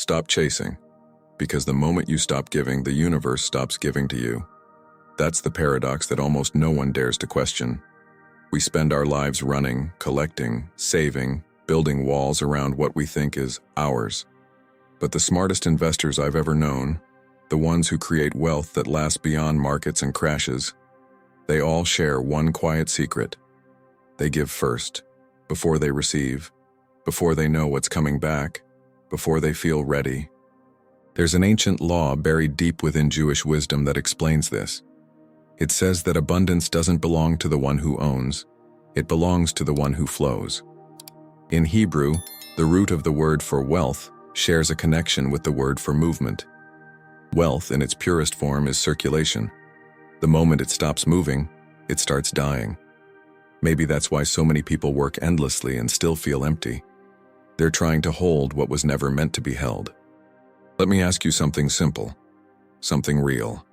Stop chasing, because the moment you stop giving, the universe stops giving to you. That's the paradox that almost no one dares to question. We spend our lives running, collecting, saving, building walls around what we think is ours. But the smartest investors I've ever known, the ones who create wealth that lasts beyond markets and crashes, they all share one quiet secret. They give first, before they receive, before they know what's coming back, before they feel ready. There's an ancient law buried deep within Jewish wisdom that explains this. It says that abundance doesn't belong to the one who owns, it belongs to the one who flows. In Hebrew, the root of the word for wealth shares a connection with the word for movement. Wealth, in its purest form, is circulation. The moment it stops moving, it starts dying. Maybe that's why so many people work endlessly and still feel empty. They're trying to hold what was never meant to be held. Let me ask you something simple, something real.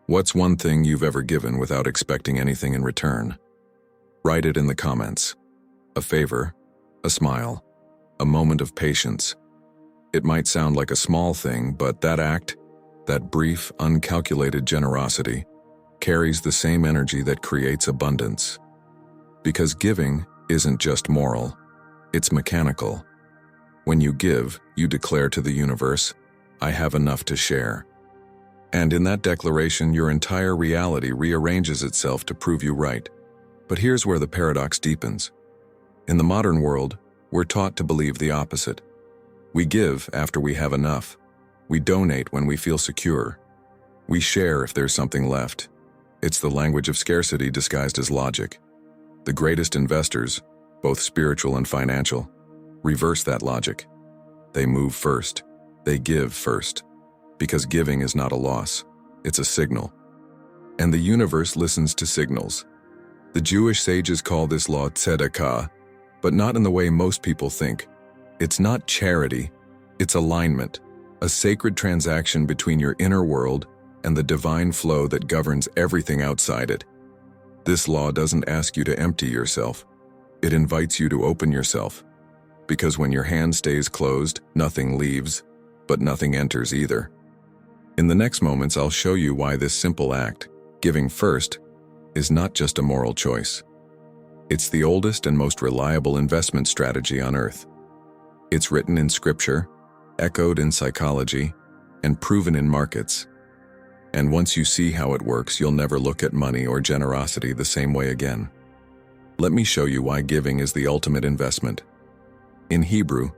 What's one thing you've ever given without expecting anything in return? Write it in the comments. A favor, a smile, a moment of patience. It might sound like a small thing, but that act, that brief, uncalculated generosity, carries the same energy that creates abundance. Because giving isn't just moral, it's mechanical. When you give, you declare to the universe, I have enough to share. And in that declaration, your entire reality rearranges itself to prove you right. But here's where the paradox deepens. In the modern world, we're taught to believe the opposite. We give after we have enough. We donate when we feel secure. We share if there's something left. It's the language of scarcity disguised as logic. The greatest investors, both spiritual and financial, reverse that logic. They move first. They give first. Because giving is not a loss, it's a signal. And the universe listens to signals. The Jewish sages call this law tzedakah, but not in the way most people think. It's not charity, it's alignment, a sacred transaction between your inner world and the divine flow that governs everything outside it. This law doesn't ask you to empty yourself. It invites you to open yourself. Because when your hand stays closed, nothing leaves, but nothing enters either. In the next moments, I'll show you why this simple act, giving first, is not just a moral choice. It's the oldest and most reliable investment strategy on earth. It's written in scripture, echoed in psychology, and proven in markets. And once you see how it works, you'll never look at money or generosity the same way again. Let me show you why giving is the ultimate investment. In Hebrew,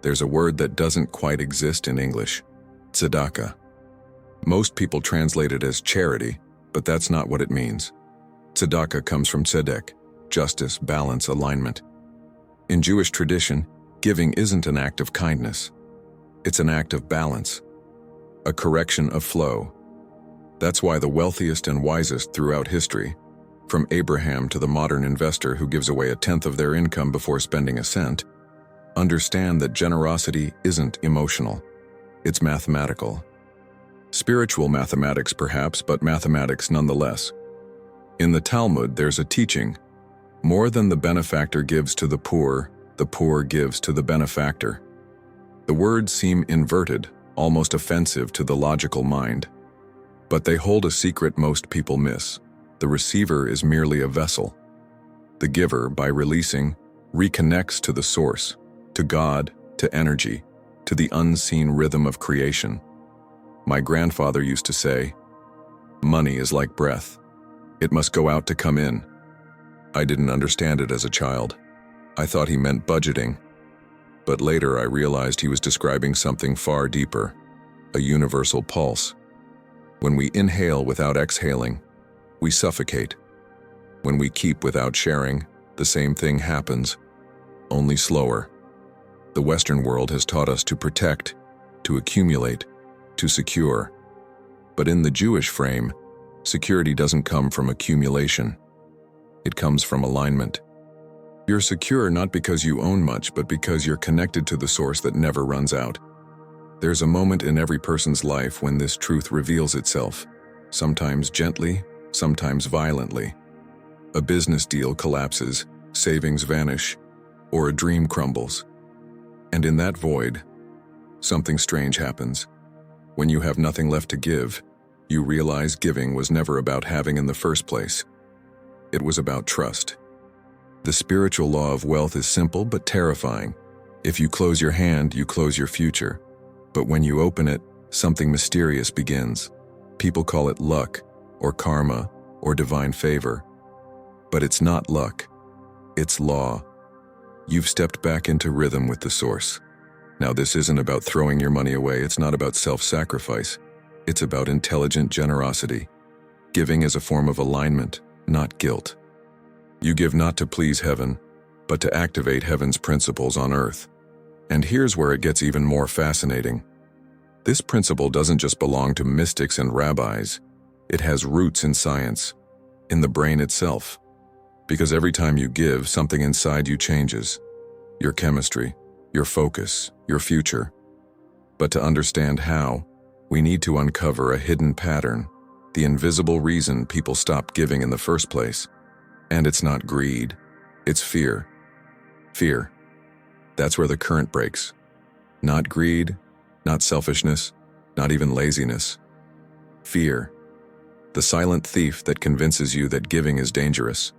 there's a word that doesn't quite exist in English, tzedakah. Most people translate it as charity, but that's not what it means. Tzedakah comes from tzedek, justice, balance, alignment. In Jewish tradition, giving isn't an act of kindness. It's an act of balance, a correction of flow. That's why the wealthiest and wisest throughout history, from Abraham to the modern investor who gives away 1/10 of their income before spending a cent, understand that generosity isn't emotional. It's mathematical. Spiritual mathematics perhaps, but mathematics nonetheless. In the Talmud, there's a teaching. More than the benefactor gives to the poor gives to the benefactor. The words seem inverted, almost offensive to the logical mind. But they hold a secret most people miss. The receiver is merely a vessel. The giver, by releasing, reconnects to the source, to God, to energy, to the unseen rhythm of creation. My grandfather used to say, money is like breath. It must go out to come in. I didn't understand it as a child. I thought he meant budgeting. But later I realized he was describing something far deeper, a universal pulse. When we inhale without exhaling, we suffocate. When we keep without sharing, the same thing happens, only slower. The Western world has taught us to protect, to accumulate, to secure. But in the Jewish frame, security doesn't come from accumulation. It comes from alignment. You're secure not because you own much, but because you're connected to the source that never runs out. There's a moment in every person's life when this truth reveals itself, sometimes gently, sometimes violently. A business deal collapses, savings vanish, or a dream crumbles. And in that void, something strange happens. When you have nothing left to give, you realize giving was never about having in the first place. It was about trust. The spiritual law of wealth is simple but terrifying. If you close your hand, you close your future. But when you open it, something mysterious begins. People call it luck, or karma, or divine favor. But it's not luck. It's law. You've stepped back into rhythm with the source. Now, this isn't about throwing your money away. It's not about self-sacrifice. It's about intelligent generosity. Giving is a form of alignment, not guilt. You give not to please heaven, but to activate heaven's principles on earth. And here's where it gets even more fascinating. This principle doesn't just belong to mystics and rabbis. It has roots in science, in the brain itself. Because every time you give, something inside you changes. Your chemistry, your focus, your future. But to understand how, we need to uncover a hidden pattern, the invisible reason people stop giving in the first place. And it's not greed, it's fear. Fear. That's where the current breaks. Not greed, not selfishness, not even laziness. Fear. The silent thief that convinces you that giving is dangerous.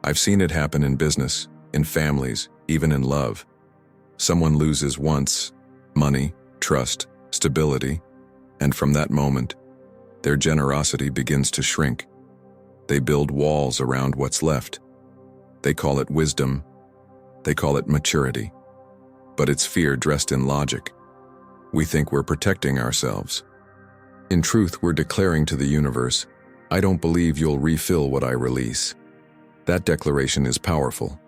I've seen it happen in business, in families, even in love. Someone loses once, money, trust, stability, and from that moment, their generosity begins to shrink. They build walls around what's left. They call it wisdom. They call it maturity. But it's fear dressed in logic. We think we're protecting ourselves. In truth, we're declaring to the universe, I don't believe you'll refill what I release. That declaration is powerful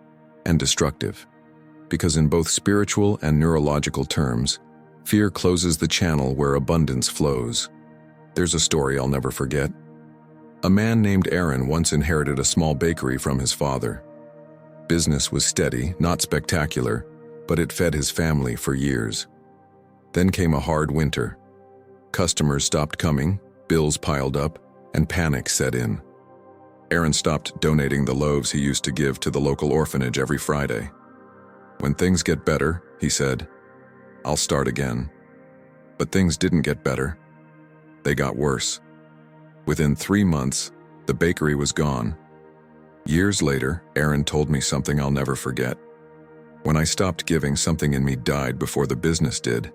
and destructive, because in both spiritual and neurological terms, fear closes the channel where abundance flows. There's a story I'll never forget. A man named Aaron once inherited a small bakery from his father. Business was steady, not spectacular, but it fed his family for years. Then came a hard winter. Customers stopped coming, bills piled up, and panic set in. Aaron stopped donating the loaves he used to give to the local orphanage every Friday. When things get better, he said, I'll start again. But things didn't get better. They got worse. Within 3 months, the bakery was gone. Years later, Aaron told me something I'll never forget. When I stopped giving, something in me died before the business did.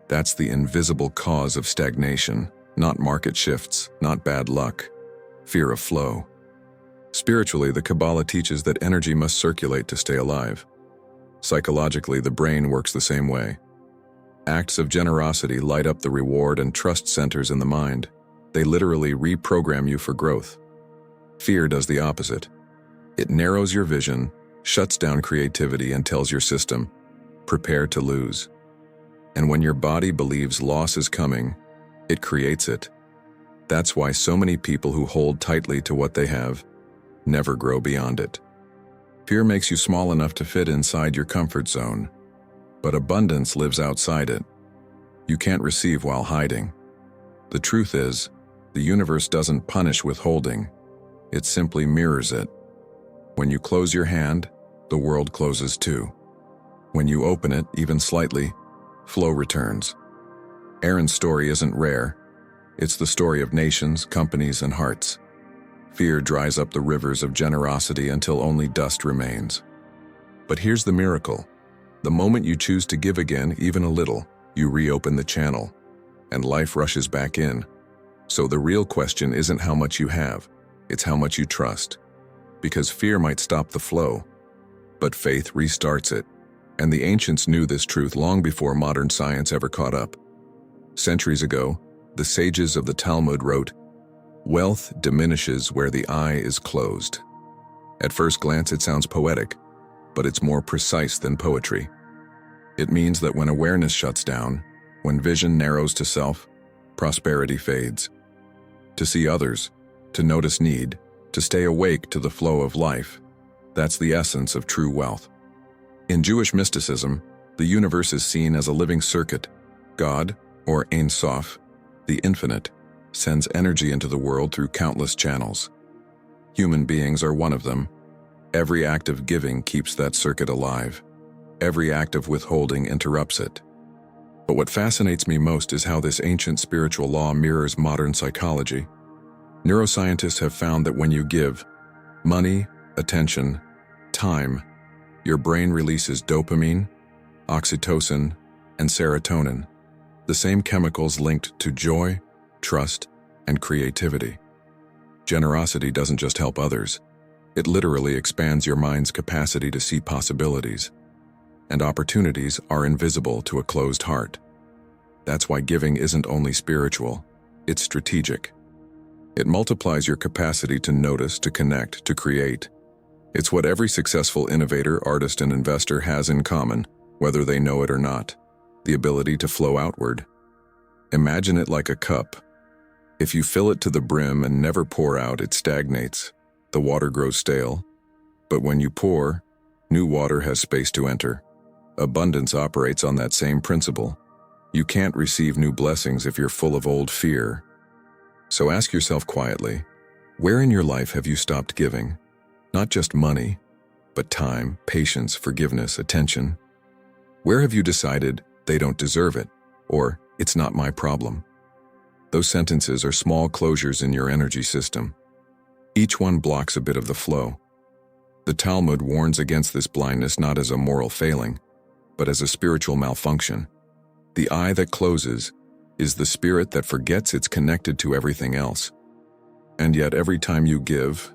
That's the invisible cause of stagnation, not market shifts, not bad luck, fear of flow. Spiritually, the Kabbalah teaches that energy must circulate to stay alive. Psychologically, the brain works the same way. Acts of generosity light up the reward and trust centers in the mind. They literally reprogram you for growth. Fear does the opposite. It narrows your vision, shuts down creativity, and tells your system, prepare to lose. And when your body believes loss is coming, it creates it. That's why so many people who hold tightly to what they have never grow beyond it. Fear makes you small enough to fit inside your comfort zone, but abundance lives outside it. You can't receive while hiding. The truth is, the universe doesn't punish withholding. It simply mirrors it. When you close your hand, the world closes too. When you open it, even slightly, flow returns. Aaron's story isn't rare. It's the story of nations, companies, and hearts. Fear dries up the rivers of generosity until only dust remains. But here's the miracle. The moment you choose to give again, even a little, you reopen the channel, and life rushes back in. So the real question isn't how much you have, it's how much you trust. Because fear might stop the flow, but faith restarts it. And the ancients knew this truth long before modern science ever caught up. Centuries ago, the sages of the Talmud wrote, "Wealth diminishes where the eye is closed." At first glance, it sounds poetic, but it's more precise than poetry. It means that when awareness shuts down, when vision narrows to self, prosperity fades. To see others, to notice need, to stay awake to the flow of life, that's the essence of true wealth. In Jewish mysticism, the universe is seen as a living circuit. God, or Ein Sof, the infinite, sends energy into the world through countless channels. Human beings are one of them. Every act of giving keeps that circuit alive. Every act of withholding interrupts it. But what fascinates me most is how this ancient spiritual law mirrors modern psychology. Neuroscientists have found that when you give money, attention, time, your brain releases dopamine, oxytocin, and serotonin, the same chemicals linked to joy, trust, and creativity. Generosity doesn't just help others. It literally expands your mind's capacity to see possibilities. And opportunities are invisible to a closed heart. That's why giving isn't only spiritual, it's strategic. It multiplies your capacity to notice, to connect, to create. It's what every successful innovator, artist, and investor has in common, whether they know it or not: the ability to flow outward. Imagine it like a cup. If you fill it to the brim and never pour out, it stagnates. The water grows stale. But when you pour, new water has space to enter. Abundance operates on that same principle. You can't receive new blessings if you're full of old fear. So ask yourself quietly, where in your life have you stopped giving? Not just money, but time, patience, forgiveness, attention. Where have you decided they don't deserve it, or it's not my problem? Those sentences are small closures in your energy system. Each one blocks a bit of the flow. The Talmud warns against this blindness not as a moral failing, but as a spiritual malfunction. The eye that closes is the spirit that forgets it's connected to everything else. And yet every time you give,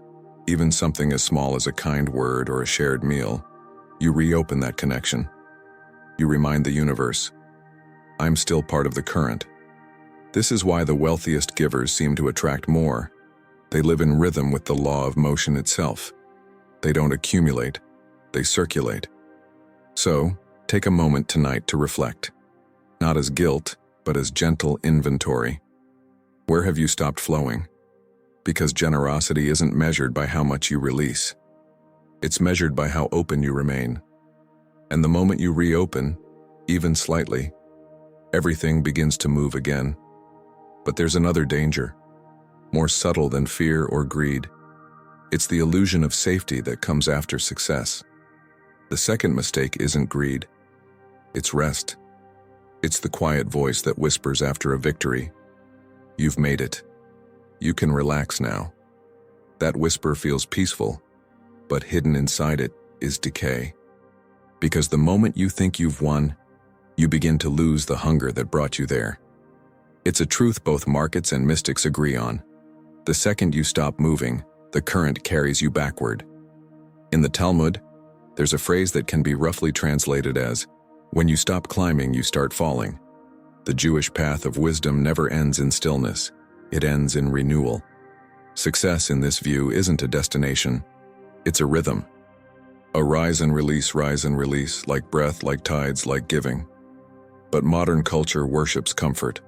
even something as small as a kind word or a shared meal, you reopen that connection. You remind the universe, I'm still part of the current. This is why the wealthiest givers seem to attract more. They live in rhythm with the law of motion itself. They don't accumulate, they circulate. So, take a moment tonight to reflect. Not as guilt, but as gentle inventory. Where have you stopped flowing? Because generosity isn't measured by how much you release. It's measured by how open you remain. And the moment you reopen, even slightly, everything begins to move again. But there's another danger, more subtle than fear or greed. It's the illusion of safety that comes after success. The second mistake isn't greed, it's rest. It's the quiet voice that whispers after a victory, you've made it. You can relax now. That whisper feels peaceful, but hidden inside it is decay. Because the moment you think you've won, you begin to lose the hunger that brought you there. It's a truth both markets and mystics agree on. The second you stop moving, the current carries you backward. In the Talmud, there's a phrase that can be roughly translated as, when you stop climbing, you start falling. The Jewish path of wisdom never ends in stillness. It ends in renewal. Success in this view isn't a destination. It's a rhythm. A rise and release, like breath, like tides, like giving. But modern culture worships comfort.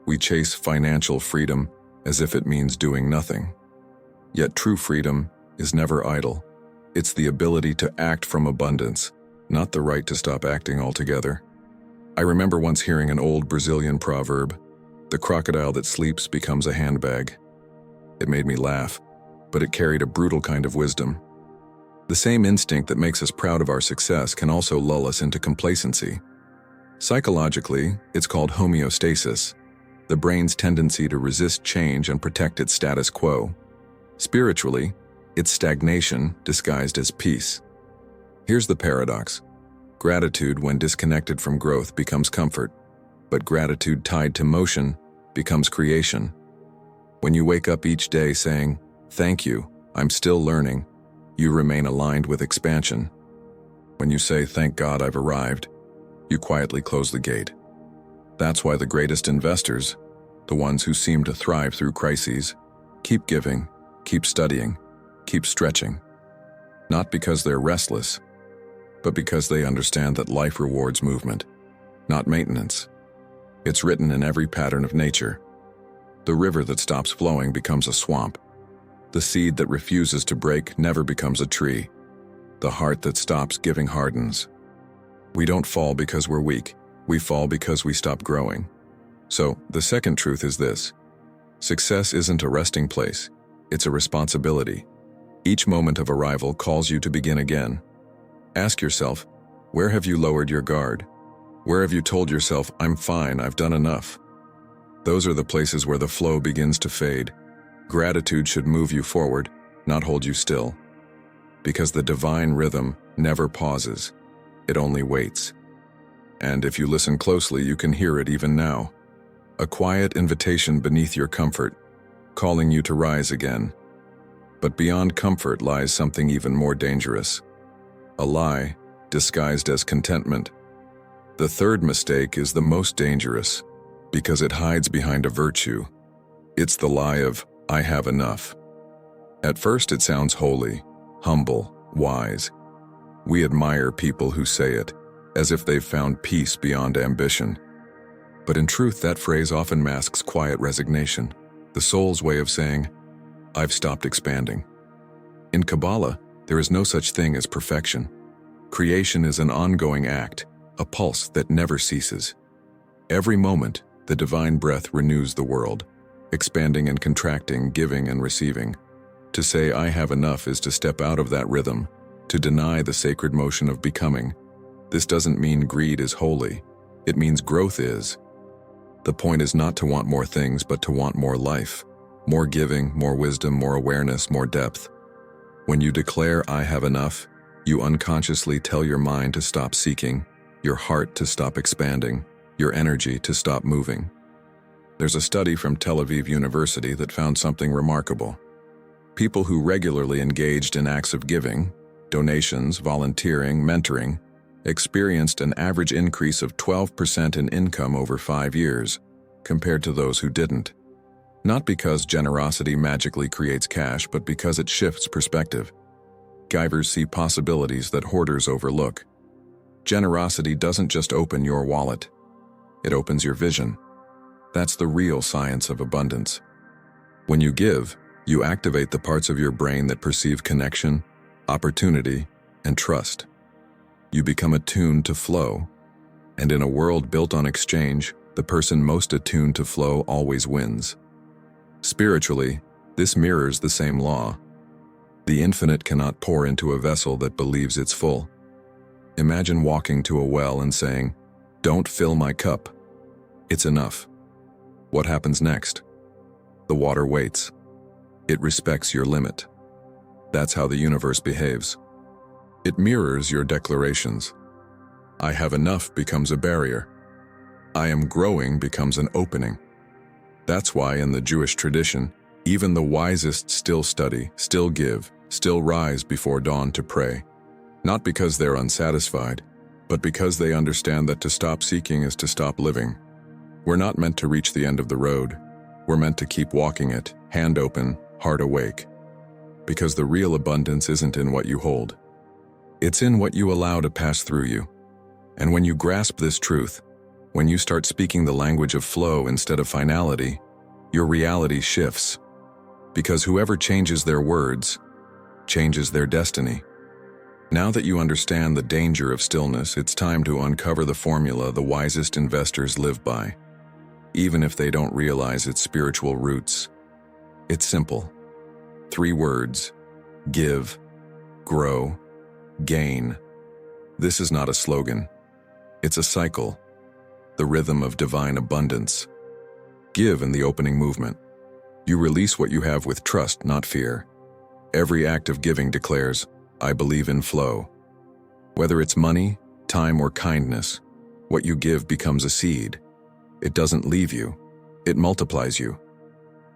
We chase financial freedom as if it means doing nothing. Yet true freedom is never idle. It's the ability to act from abundance, not the right to stop acting altogether. I remember once hearing an old Brazilian proverb, the crocodile that sleeps becomes a handbag. It made me laugh, but it carried a brutal kind of wisdom. The same instinct that makes us proud of our success can also lull us into complacency. Psychologically, it's called homeostasis, the brain's tendency to resist change and protect its status quo. Spiritually, it's stagnation disguised as peace. Here's the paradox. Gratitude, when disconnected from growth, becomes comfort, but gratitude tied to motion becomes creation. When you wake up each day saying, "Thank you, I'm still learning," you remain aligned with expansion. When you say, "Thank God I've arrived," you quietly close the gate. That's why the greatest investors, the ones who seem to thrive through crises, keep giving, keep studying, keep stretching. Not because they're restless, but because they understand that life rewards movement, not maintenance. It's written in every pattern of nature. The river that stops flowing becomes a swamp. The seed that refuses to break never becomes a tree. The heart that stops giving hardens. We don't fall because we're weak. We fall because we stop growing. So, the second truth is this. Success isn't a resting place. It's a responsibility. Each moment of arrival calls you to begin again. Ask yourself, where have you lowered your guard? Where have you told yourself, I'm fine, I've done enough? Those are the places where the flow begins to fade. Gratitude should move you forward, not hold you still. Because the divine rhythm never pauses. It only waits. And if you listen closely, you can hear it even now. A quiet invitation beneath your comfort, calling you to rise again. But beyond comfort lies something even more dangerous. A lie disguised as contentment. The third mistake is the most dangerous because it hides behind a virtue. It's the lie of, I have enough. At first it sounds holy, humble, wise. We admire people who say it, as if they've found peace beyond ambition. But in truth, that phrase often masks quiet resignation, the soul's way of saying, I've stopped expanding. In Kabbalah, there is no such thing as perfection. Creation is an ongoing act, a pulse that never ceases. Every moment, the divine breath renews the world, expanding and contracting, giving and receiving. To say I have enough is to step out of that rhythm, to deny the sacred motion of becoming. This doesn't mean greed is holy. It means growth is. The point is not to want more things, but to want more life, more giving, more wisdom, more awareness, more depth. When you declare I have enough, you unconsciously tell your mind to stop seeking, your heart to stop expanding, your energy to stop moving. There's a study from Tel Aviv University that found something remarkable. People who regularly engaged in acts of giving, donations, volunteering, mentoring, experienced an average increase of 12% in income over 5 years, compared to those who didn't. Not because generosity magically creates cash, but because it shifts perspective. Givers see possibilities that hoarders overlook. Generosity doesn't just open your wallet. It opens your vision. That's the real science of abundance. When you give, you activate the parts of your brain that perceive connection, opportunity, and trust. You become attuned to flow, and in a world built on exchange, the person most attuned to flow always wins. Spiritually, this mirrors the same law. The infinite cannot pour into a vessel that believes it's full. Imagine walking to a well and saying, "Don't fill my cup. It's enough." What happens next? The water waits. It respects your limit. That's how the universe behaves. It mirrors your declarations. I have enough becomes a barrier. I am growing becomes an opening. That's why in the Jewish tradition, even the wisest still study, still give, still rise before dawn to pray. Not because they're unsatisfied, but because they understand that to stop seeking is to stop living. We're not meant to reach the end of the road. We're meant to keep walking it, hand open, heart awake. Because the real abundance isn't in what you hold. It's in what you allow to pass through you. And when you grasp this truth, when you start speaking the language of flow instead of finality, your reality shifts. Because whoever changes their words, changes their destiny. Now that you understand the danger of stillness, it's time to uncover the formula the wisest investors live by, even if they don't realize its spiritual roots. It's simple. 3 words: give, grow, gain. This is not a slogan. It's a cycle, the rhythm of divine abundance. Give in the opening movement. You release what you have with trust, not fear. Every act of giving declares, I believe in flow. Whether it's money, time, or kindness, what you give becomes a seed. It doesn't leave you. It multiplies you.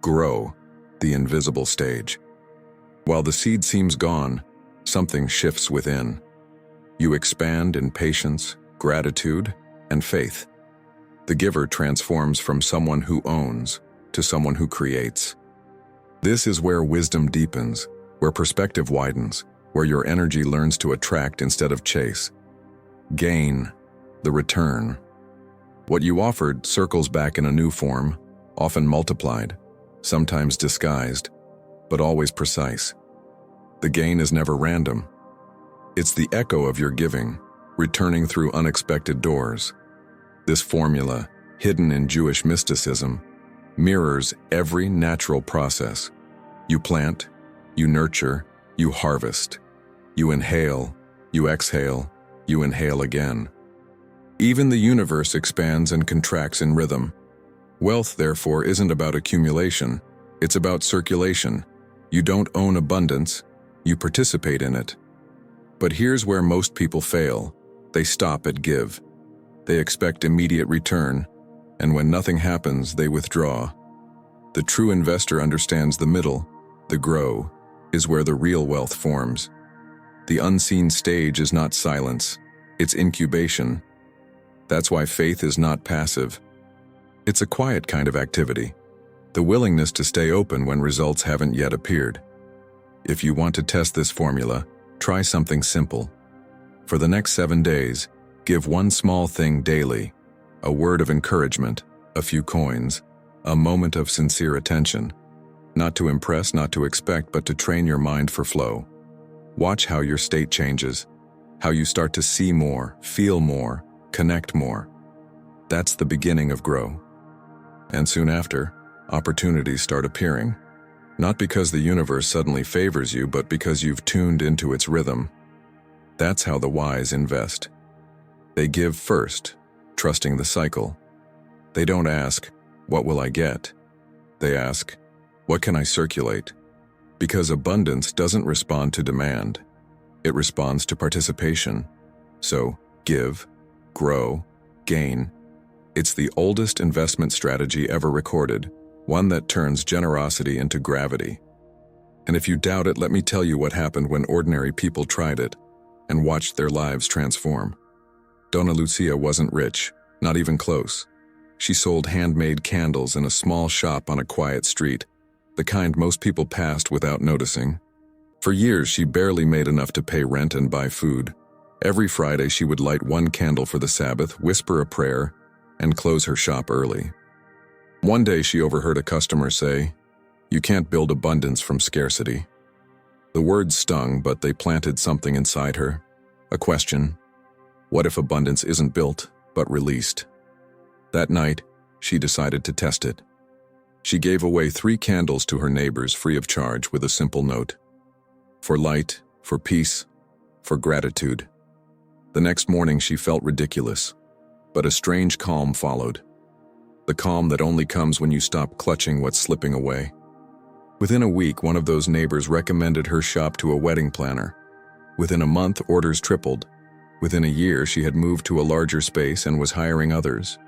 Grow, the invisible stage. While the seed seems gone, something shifts within. You expand in patience, gratitude, and faith. The giver transforms from someone who owns to someone who creates. This is where wisdom deepens, where perspective widens, where your energy learns to attract instead of chase. Gain, the return. What you offered circles back in a new form, often multiplied, sometimes disguised, but always precise. The gain is never random. It's the echo of your giving, returning through unexpected doors. This formula, hidden in Jewish mysticism, mirrors every natural process. You plant, you nurture, you harvest. You inhale, you exhale, you inhale again. Even the universe expands and contracts in rhythm. Wealth, therefore, isn't about accumulation. It's about circulation. You don't own abundance, you participate in it. But here's where most people fail. They stop at give. They expect immediate return, and when nothing happens, they withdraw. The true investor understands the middle. The grow is where the real wealth forms. The unseen stage is not silence, it's incubation. That's why faith is not passive. It's a quiet kind of activity, the willingness to stay open when results haven't yet appeared. If you want to test this formula, try something simple. For the next 7 days, give one small thing daily, a word of encouragement, a few coins, a moment of sincere attention. Not to impress, not to expect, but to train your mind for flow. Watch how your state changes, how you start to see more, feel more, connect more. That's the beginning of grow. And soon after, opportunities start appearing. Not because the universe suddenly favors you, but because you've tuned into its rhythm. That's how the wise invest. They give first, trusting the cycle. They don't ask, "What will I get?" They ask, "What can I circulate?" Because abundance doesn't respond to demand. It responds to participation. So, give, grow, gain. It's the oldest investment strategy ever recorded, one that turns generosity into gravity. And if you doubt it, let me tell you what happened when ordinary people tried it and watched their lives transform. Donna Lucia wasn't rich, not even close. She sold handmade candles in a small shop on a quiet street, the kind most people passed without noticing. For years, she barely made enough to pay rent and buy food. Every Friday, she would light one candle for the Sabbath, whisper a prayer, and close her shop early. One day, she overheard a customer say, "You can't build abundance from scarcity." The words stung, but they planted something inside her. A question: what if abundance isn't built, but released? That night, she decided to test it. She gave away 3 candles to her neighbors free of charge with a simple note: for light, for peace, for gratitude. The next morning she felt ridiculous, but a strange calm followed. The calm that only comes when you stop clutching what's slipping away. Within a week, one of those neighbors recommended her shop to a wedding planner. Within a month, orders tripled. Within a year, she had moved to a larger space and was hiring others.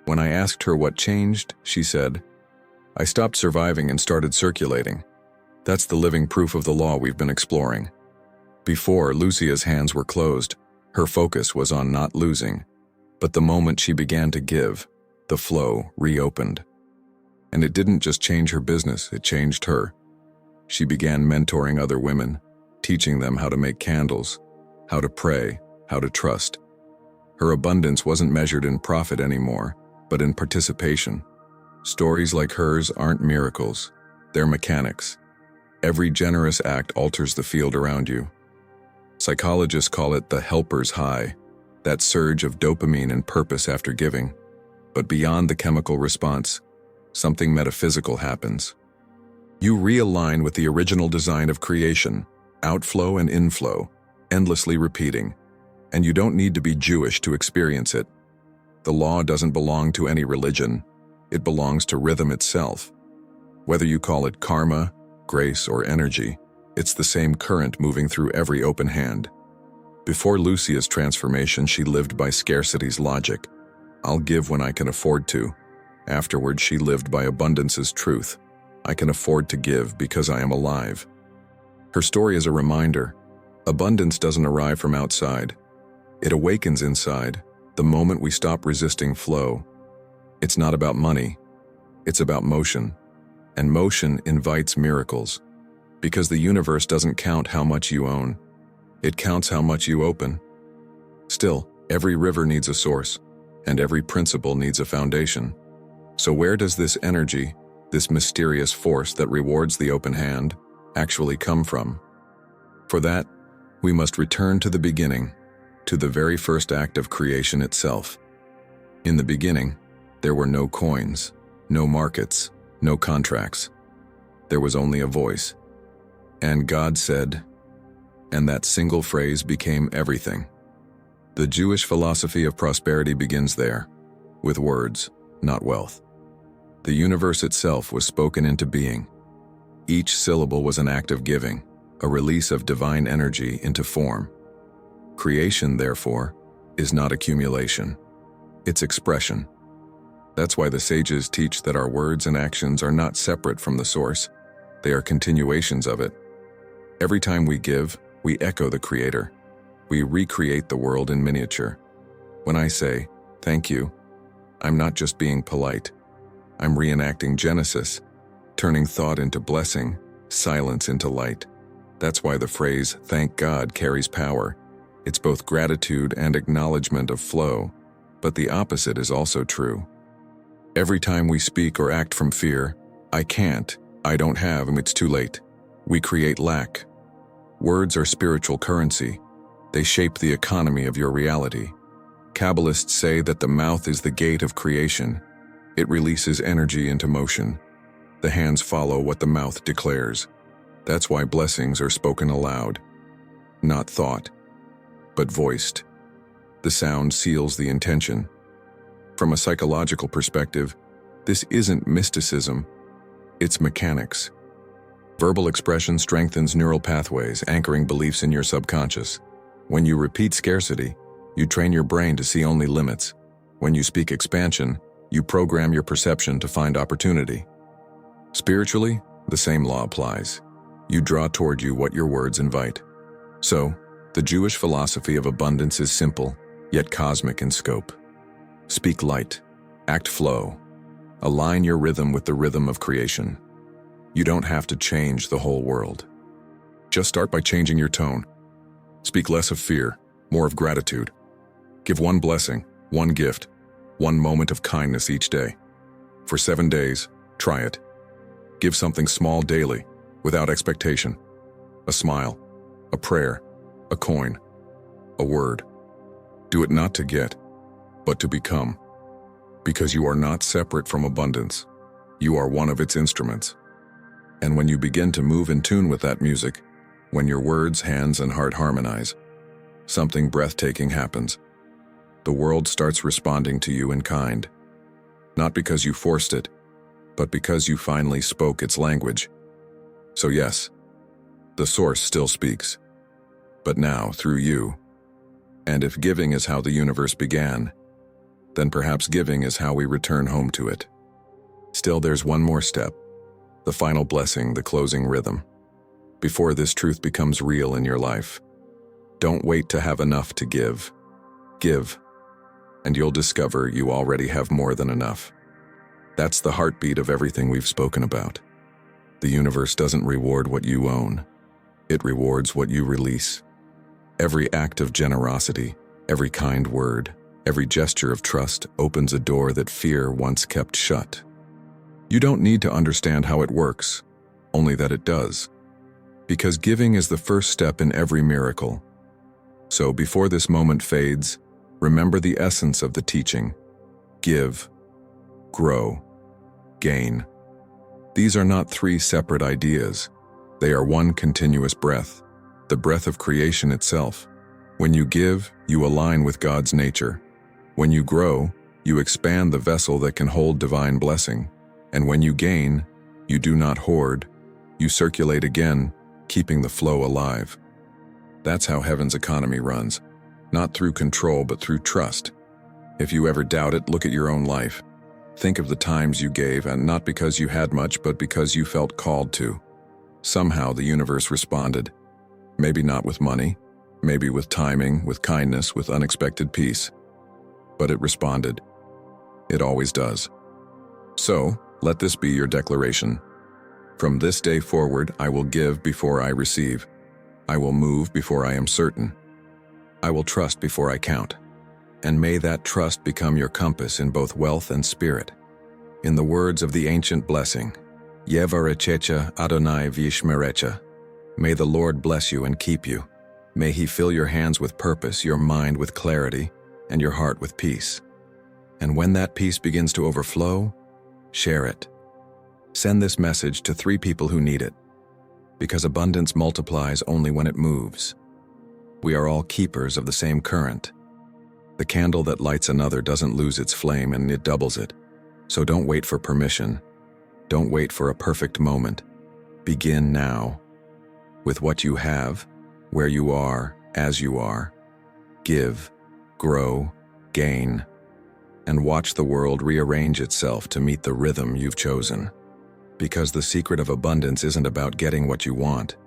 When I asked her what changed, she said, "I stopped surviving and started circulating." That's the living proof of the law we've been exploring. Before, Lucia's hands were closed. Her focus was on not losing. But the moment she began to give, the flow reopened. And it didn't just change her business, it changed her. She began mentoring other women, teaching them how to make candles, how to pray, how to trust. Her abundance wasn't measured in profit anymore, but in participation. Stories like hers aren't miracles, they're mechanics. Every generous act alters the field around you. Psychologists call it the helper's high, that surge of dopamine and purpose after giving. But beyond the chemical response, something metaphysical happens. You realign with the original design of creation, outflow and inflow, endlessly repeating. And you don't need to be Jewish to experience it. The law doesn't belong to any religion. It belongs to rhythm itself. Whether you call it karma, grace, or energy, it's the same current moving through every open hand. Before Lucia's transformation, she lived by scarcity's logic. I'll give when I can afford to. Afterward, she lived by abundance's truth. I can afford to give because I am alive. Her story is a reminder. Abundance doesn't arrive from outside. It awakens inside, the moment we stop resisting flow. It's not about money. It's about motion. And motion invites miracles. Because the universe doesn't count how much you own. It counts how much you open. Still, every river needs a source, and every principle needs a foundation. So where does this energy, this mysterious force that rewards the open hand, actually come from? For that, we must return to the beginning, to the very first act of creation itself. In the beginning, there were no coins, no markets, no contracts. There was only a voice. And God said, and that single phrase became everything. The Jewish philosophy of prosperity begins there, with words, not wealth. The universe itself was spoken into being. Each syllable was an act of giving, a release of divine energy into form. Creation, therefore, is not accumulation. It's expression. That's why the sages teach that our words and actions are not separate from the source. They are continuations of it. Every time we give, we echo the Creator. We recreate the world in miniature. When I say, "Thank you," I'm not just being polite. I'm reenacting Genesis, turning thought into blessing, silence into light. That's why the phrase, "Thank God," carries power. It's both gratitude and acknowledgement of flow, but the opposite is also true. Every time we speak or act from fear, "I can't," "I don't have," and "it's too late," we create lack. Words are spiritual currency. They shape the economy of your reality. Kabbalists say that the mouth is the gate of creation. It releases energy into motion. The hands follow what the mouth declares. That's why blessings are spoken aloud, not thought, but voiced. The sound seals the intention. From a psychological perspective, this isn't mysticism, it's mechanics. Verbal expression strengthens neural pathways, anchoring beliefs in your subconscious. When you repeat scarcity, you train your brain to see only limits. When you speak expansion, you program your perception to find opportunity. Spiritually, the same law applies. You draw toward you what your words invite. So, the Jewish philosophy of abundance is simple, yet cosmic in scope. Speak light, act flow, align your rhythm with the rhythm of creation. You don't have to change the whole world. Just start by changing your tone. Speak less of fear, more of gratitude. Give one blessing, one gift, one moment of kindness each day. For 7 days, try it. Give something small daily, without expectation. A smile, a prayer, a coin, a word. Do it not to get, but to become. Because you are not separate from abundance. You are one of its instruments. And when you begin to move in tune with that music, when your words, hands, and heart harmonize, something breathtaking happens. The world starts responding to you in kind. Not because you forced it, but because you finally spoke its language. So yes, the source still speaks. But now, through you. And if giving is how the universe began, then perhaps giving is how we return home to it. Still, there's one more step. The final blessing, the closing rhythm. Before this truth becomes real in your life, don't wait to have enough to give. Give, and you'll discover you already have more than enough. That's the heartbeat of everything we've spoken about. The universe doesn't reward what you own. It rewards what you release. Every act of generosity, every kind word, every gesture of trust opens a door that fear once kept shut. You don't need to understand how it works, only that it does. Because giving is the first step in every miracle. So before this moment fades, remember the essence of the teaching. Give, grow, gain. These are not three separate ideas. They are one continuous breath, the breath of creation itself. When you give, you align with God's nature. When you grow, you expand the vessel that can hold divine blessing. And when you gain, you do not hoard, you circulate again, keeping the flow alive. That's how heaven's economy runs, not through control but through trust. If you ever doubt it, look at your own life. Think of the times you gave, and not because you had much, but because you felt called to. Somehow the universe responded. Maybe not with money, maybe with timing, with kindness, with unexpected peace. But it responded. It always does. So, let this be your declaration. From this day forward, I will give before I receive. I will move before I am certain. I will trust before I count. And may that trust become your compass in both wealth and spirit. In the words of the ancient blessing, Yevarechecha Adonai Vishmerecha. May the Lord bless you and keep you. May He fill your hands with purpose, your mind with clarity, and your heart with peace. And when that peace begins to overflow, share it. Send this message to 3 people who need it. Because abundance multiplies only when it moves. We are all keepers of the same current. The candle that lights another doesn't lose its flame, and it doubles it. So don't wait for permission. Don't wait for a perfect moment. Begin now. With what you have, where you are, as you are. Give, grow, gain, and watch the world rearrange itself to meet the rhythm you've chosen. Because the secret of abundance isn't about getting what you want.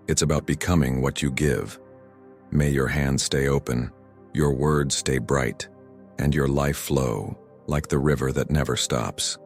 It's about becoming what you give. May your hands stay open, your words stay bright, and your life flow like the river that never stops.